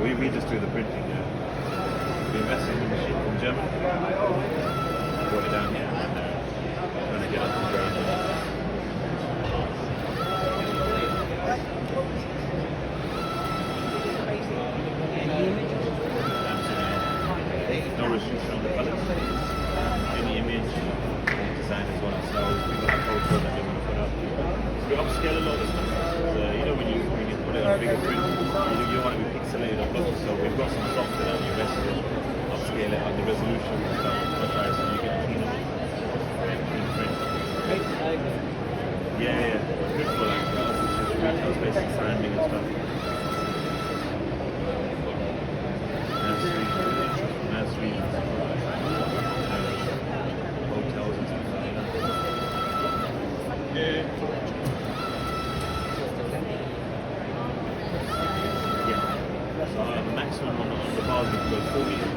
we just do the printing. Yeah. We invested in the machine from Germany. Brought it down here and trying to get up to ground. No restriction on the colours. Any image, design as well. So people have photos that they want to put up. We upscale a lot of stuff. You know when you put it on bigger print, you want to be pixelated or blocky. So we've got some software that we invested in, upscale it on the resolution and stuff, much higher, so you can clean up in print. Yeah. Good for like retail spaces, branding and stuff. Nursery, hotels and stuff like that. Yeah. So the maximum on the bars we could go 40.